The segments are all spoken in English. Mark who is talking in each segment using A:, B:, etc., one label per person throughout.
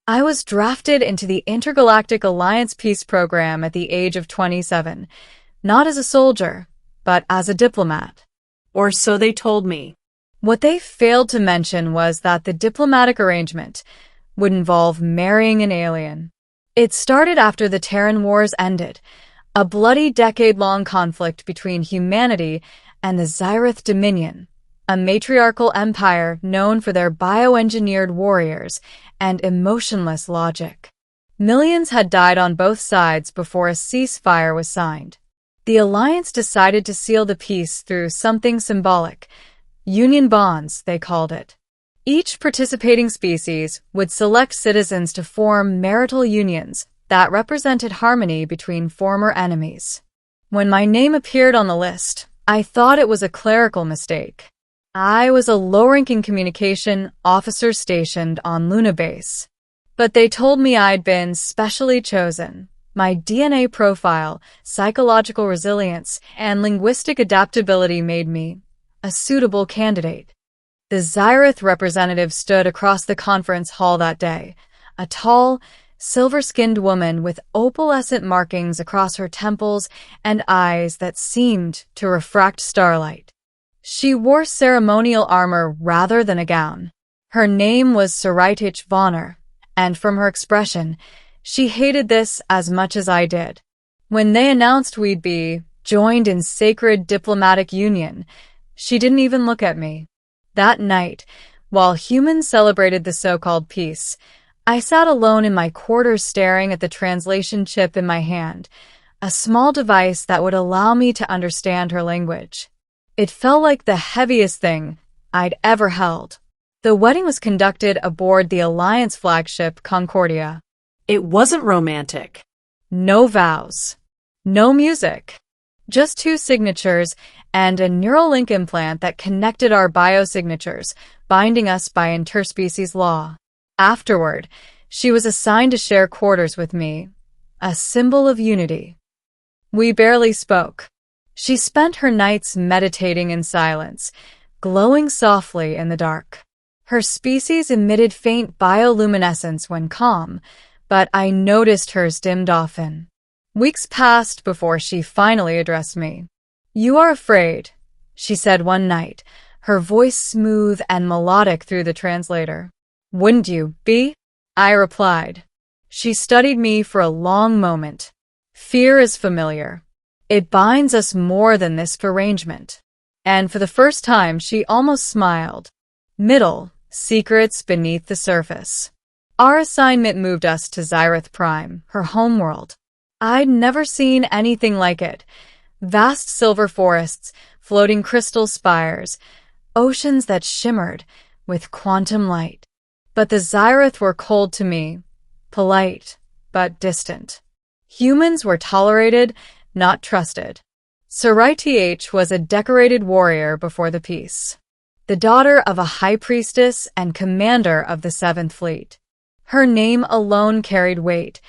A: I was drafted into the Intergalactic Alliance Peace Program at the age of 27, not as a soldier, but as a diplomat.
B: Or so they told me.
A: What they failed to mention was that the diplomatic arrangement would involve marrying an alien. It started after the Terran Wars ended, a bloody decade-long conflict between humanity and the Xyrath Dominion, a matriarchal empire known for their bioengineered warriors and emotionless logic. Millions had died on both sides before a ceasefire was signed. The alliance decided to seal the peace through something symbolic. Union bonds, they called it. Each participating species would select citizens to form marital unions that represented harmony between former enemies. When my name appeared on the list, I thought it was a clerical mistake. I was a low-ranking communication officer stationed on Luna Base. But they told me I'd been specially chosen. My DNA profile, psychological resilience, and linguistic adaptability made me a suitable candidate. The Xyrath representative stood across the conference hall that day, a tall, silver-skinned woman with opalescent markings across her temples and eyes that seemed to refract starlight. She wore ceremonial armor rather than a gown. Her name was Sci-Fi Vonner, and from her expression, she hated this as much as I did. When they announced we'd be joined in sacred diplomatic union, she didn't even look at me. That night, while humans celebrated the so-called peace, I sat alone in my quarters staring at the translation chip in my hand, a small device that would allow me to understand her language. It felt like the heaviest thing I'd ever held. The wedding was conducted aboard the Alliance flagship Concordia.
B: It wasn't romantic.
A: No vows. No music. Just 2 signatures and a Neuralink implant that connected our biosignatures, binding us by interspecies law. Afterward, she was assigned to share quarters with me, a symbol of unity. We barely spoke. She spent her nights meditating in silence, glowing softly in the dark. Her species emitted faint bioluminescence when calm, but I noticed hers dimmed often. Weeks passed before she finally addressed me. "You are afraid," she said one night, her voice smooth and melodic through the translator. "Wouldn't you be?" I replied. She studied me for a long moment. "Fear is familiar. It binds us more than this arrangement." And for the first time, she almost smiled. Middle, secrets beneath the surface. Our assignment moved us to Xyrath Prime, her homeworld. I'd never seen anything like it. Vast silver forests, floating crystal spires, oceans that shimmered with quantum light. But the Xyrath were cold to me, polite, but distant. Humans were tolerated, not trusted. Sci-Fi was a decorated warrior before the peace, the daughter of a high priestess and commander of the 7th Fleet. Her name alone carried weight,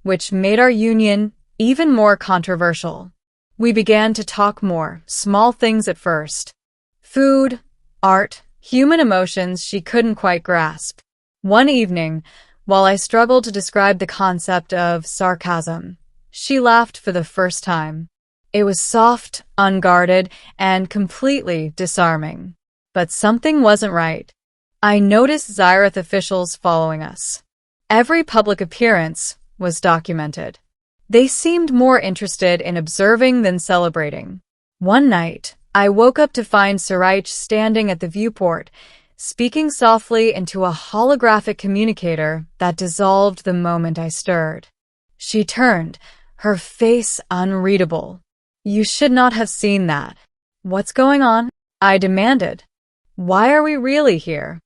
A: which made our union even more controversial. We began to talk more, small things at first. Food, art, human emotions she couldn't quite grasp. One evening, while I struggled to describe the concept of sarcasm, she laughed for the first time. It was soft, unguarded, and completely disarming. But something wasn't right. I noticed Xyrath officials following us. Every public appearance was documented. They seemed more interested in observing than celebrating. One night, I woke up to find Sci-Fi standing at the viewport, speaking softly into a holographic communicator that dissolved the moment I stirred. She turned, her face unreadable. "You should not have seen that." "What's going on?" I demanded. "Why are we really here?"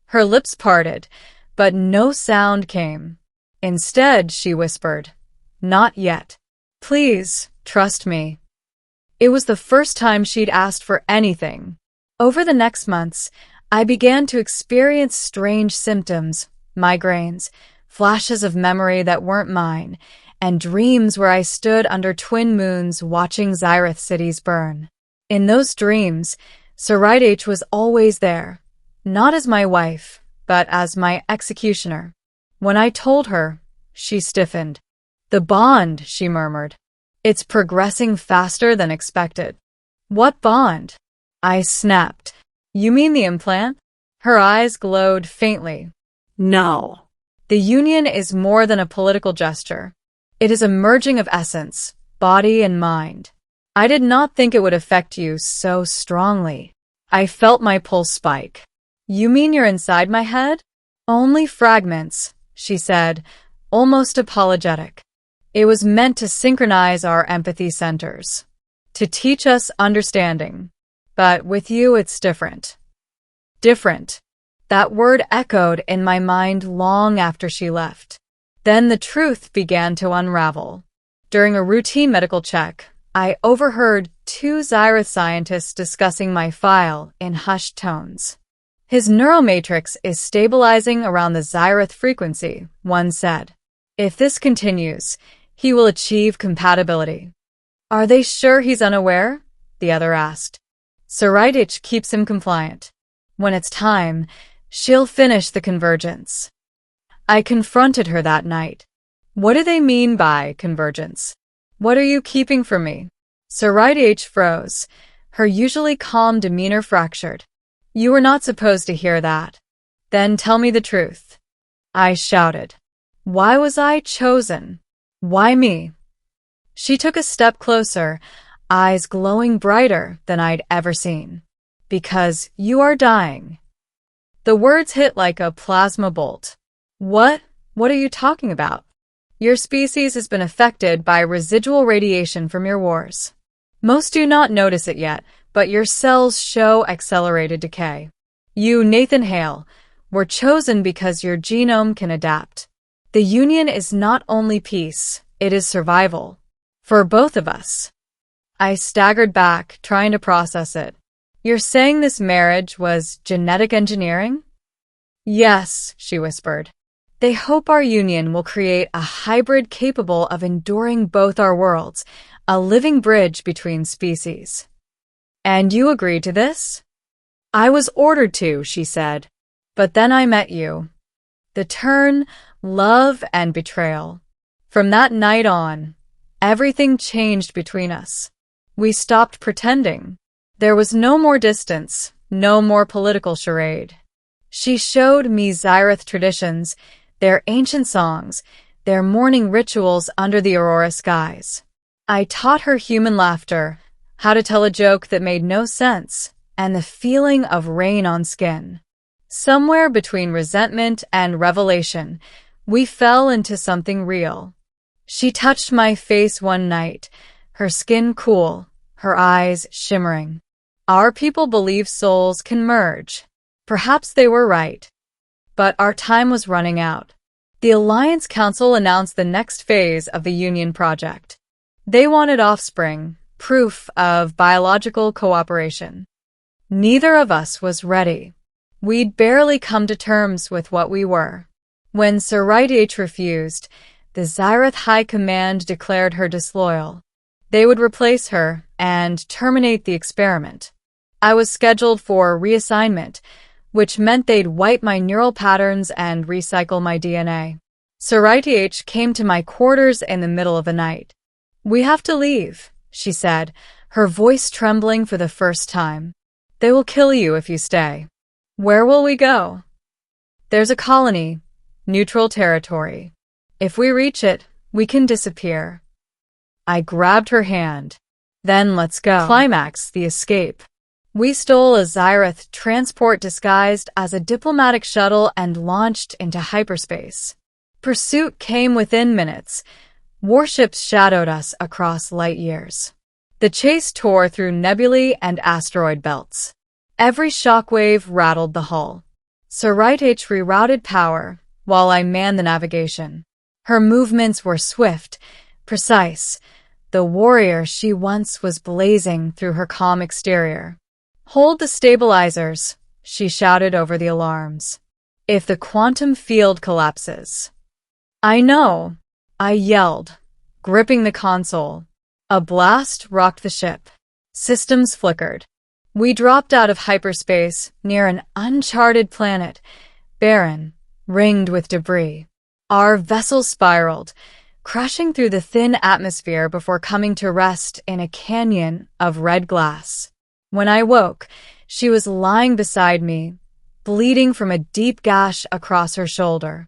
A: Her lips parted, but no sound came. Instead, she whispered, "Not yet. Please, trust me." It was the first time she'd asked for anything. Over the next months, I began to experience strange symptoms, migraines, flashes of memory that weren't mine, and dreams where I stood under twin moons watching Xyrath cities burn. In those dreams, Sci-Fi was always there, not as my wife, but as my executioner. When I told her, she stiffened. The bond, she murmured. It's progressing faster than expected. What bond? I snapped. You mean the implant? Her eyes glowed faintly.
B: No.
A: The union is more than a political gesture. It is a merging of essence, body and mind. I did not think it would affect you so strongly. I felt my pulse spike. You mean you're inside my head? Only fragments, she said, almost apologetic. It was meant to synchronize our empathy centers, to teach us understanding. But with you, it's different. Different. That word echoed in my mind long after she left. Then the truth began to unravel. During a routine medical check, I overheard two Xyrath scientists discussing my file in hushed tones. His neuromatrix is stabilizing around the Xyrath frequency, one said. If this continues, he will achieve compatibility. Are they sure he's unaware? The other asked. Saraitich keeps him compliant. When it's time, she'll finish the convergence. I confronted her that night. What do they mean by convergence? What are you keeping from me? Saraitich froze, her usually calm demeanor fractured. You were not supposed to hear that. Then tell me the truth. I shouted. Why was I chosen? Why me? She took a step closer, eyes glowing brighter than I'd ever seen. Because you are dying. The words hit like a plasma bolt. What? What are you talking about? Your species has been affected by residual radiation from your wars. Most do not notice it yet, but your cells show accelerated decay. You, Nathan Hale, were chosen because your genome can adapt. The union is not only peace, it is survival. For both of us. I staggered back, trying to process it. You're saying this marriage was genetic engineering? Yes, she whispered. They hope our union will create a hybrid capable of enduring both our worlds, a living bridge between species. And you agreed to this? I was ordered to, she said. But then I met you. The turn, love, and betrayal. From that night on, everything changed between us. We stopped pretending. There was no more distance, no more political charade. She showed me Xyrath traditions, their ancient songs, their morning rituals under the aurora skies. I taught her human laughter, how to tell a joke that made no sense, and the feeling of rain on skin. Somewhere between resentment and revelation, we fell into something real. She touched my face one night, her skin cool, her eyes shimmering. Our people believe souls can merge. Perhaps they were right. But our time was running out. The Alliance Council announced the next phase of the Union project. They wanted offspring, proof of biological cooperation. Neither of us was ready. We'd barely come to terms with what we were. When Saraitich refused, the Xyrath High Command declared her disloyal. They would replace her and terminate the experiment. I was scheduled for reassignment, which meant they'd wipe my neural patterns and recycle my DNA. Saraitich came to my quarters in the middle of the night. We have to leave, she said, her voice trembling for the first time. They will kill you if you stay. Where will we go? There's a colony, neutral territory. If we reach it, we can disappear. I grabbed her hand. Then let's go. Climax, the escape. We stole a Xyrath transport disguised as a diplomatic shuttle and launched into hyperspace. Pursuit came within minutes. Warships shadowed us across light years. The chase tore through nebulae and asteroid belts. Every shockwave rattled the hull. Saraitich rerouted power while I manned the navigation. Her movements were swift, precise. The warrior she once was blazing through her calm exterior. Hold the stabilizers, she shouted over the alarms. If the quantum field collapses. I know, I yelled, gripping the console. A blast rocked the ship. Systems flickered. We dropped out of hyperspace near an uncharted planet, barren, ringed with debris. Our vessel spiraled, crashing through the thin atmosphere before coming to rest in a canyon of red glass. When I woke, she was lying beside me, bleeding from a deep gash across her shoulder.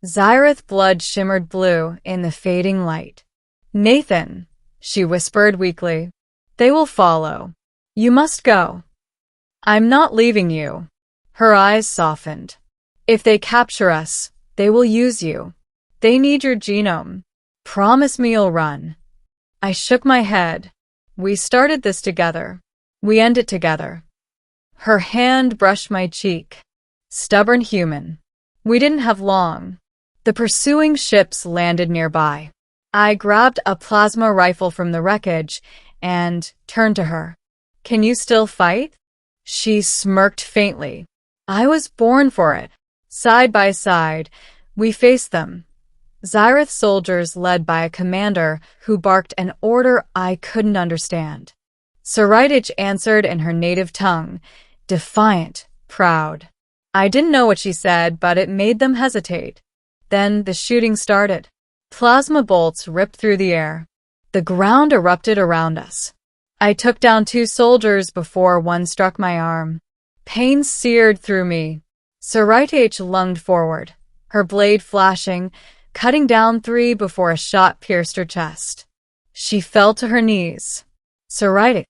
A: Xyrath's blood shimmered blue in the fading light. "Nathan," she whispered weakly. "They will follow. You must go." "I'm not leaving you." Her eyes softened. "If they capture us, they will use you. They need your genome. Promise me you'll run." I shook my head. "We started this together. We end it together." Her hand brushed my cheek. Stubborn human. We didn't have long. The pursuing ships landed nearby. I grabbed a plasma rifle from the wreckage and turned to her. "Can you still fight?" She smirked faintly. "I was born for it." Side by side, we faced them. Xyrath's soldiers led by a commander who barked an order I couldn't understand. Sci-Fi answered in her native tongue, defiant, proud. I didn't know what she said, but it made them hesitate. Then the shooting started. Plasma bolts ripped through the air. The ground erupted around us. I took down 2 soldiers before one struck my arm. Pain seared through me. Sci-Fi lunged forward, her blade flashing, cutting down 3 before a shot pierced her chest. She fell to her knees. "Sci-Fi!"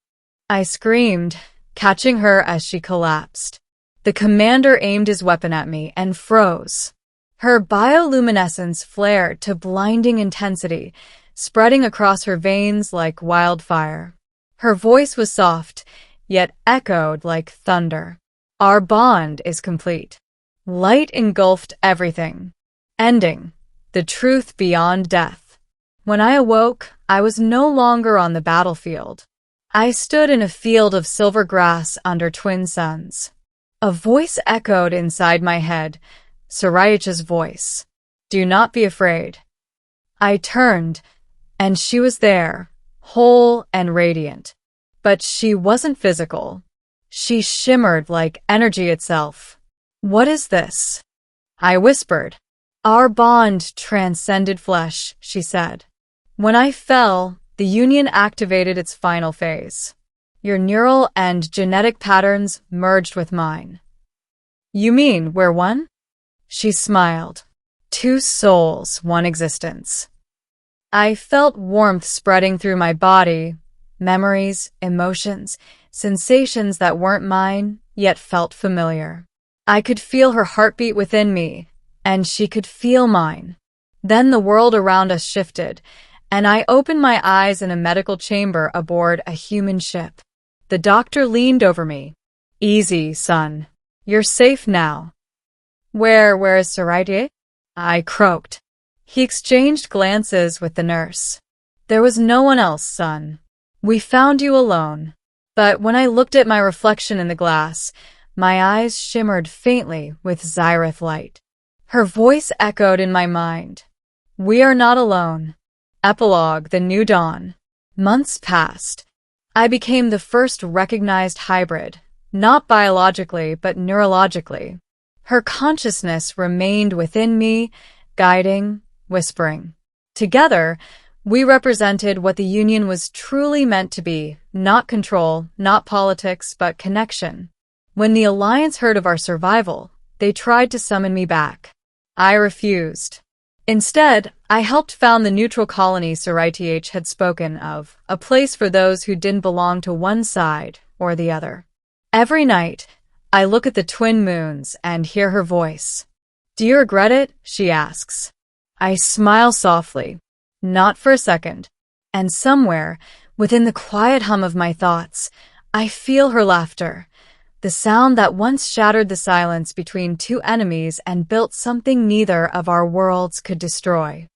A: I screamed, catching her as she collapsed. The commander aimed his weapon at me and froze. Her bioluminescence flared to blinding intensity, spreading across her veins like wildfire. Her voice was soft, yet echoed like thunder. "Our bond is complete." Light engulfed everything. Ending. The truth beyond death. When I awoke, I was no longer on the battlefield. I stood in a field of silver grass under twin suns. A voice echoed inside my head, Sci-Fi's voice. "Do not be afraid." I turned, and she was there, whole and radiant. But she wasn't physical. She shimmered like energy itself. "What is this?" I whispered. "Our bond transcended flesh," she said. "When I fell, the union activated its final phase. Your neural and genetic patterns merged with mine." "You mean we're one?" She smiled. "2 souls, 1 existence." I felt warmth spreading through my body, memories, emotions, sensations that weren't mine, yet felt familiar. I could feel her heartbeat within me, and she could feel mine. Then the world around us shifted, and I opened my eyes in a medical chamber aboard a human ship. The doctor leaned over me. "Easy, son. You're safe now." Where is Sci-Fi?" I croaked. He exchanged glances with the nurse. "There was no one else, son. We found you alone." But when I looked at my reflection in the glass, my eyes shimmered faintly with Xyrath light. Her voice echoed in my mind. "We are not alone." Epilogue: The New Dawn. Months passed. I became the first recognized hybrid, not biologically but neurologically. Her consciousness remained within me, guiding, whispering. Together, we represented what the Union was truly meant to be, not control, not politics, but connection. When the Alliance heard of our survival, they tried to summon me back. I refused. Instead, I helped found the neutral colony Sci-Fi had spoken of, a place for those who didn't belong to one side or the other. Every night, I look at the twin moons and hear her voice. "Do you regret it?" she asks. I smile softly. Not for a second. And somewhere, within the quiet hum of my thoughts, I feel her laughter, the sound that once shattered the silence between 2 enemies and built something neither of our worlds could destroy.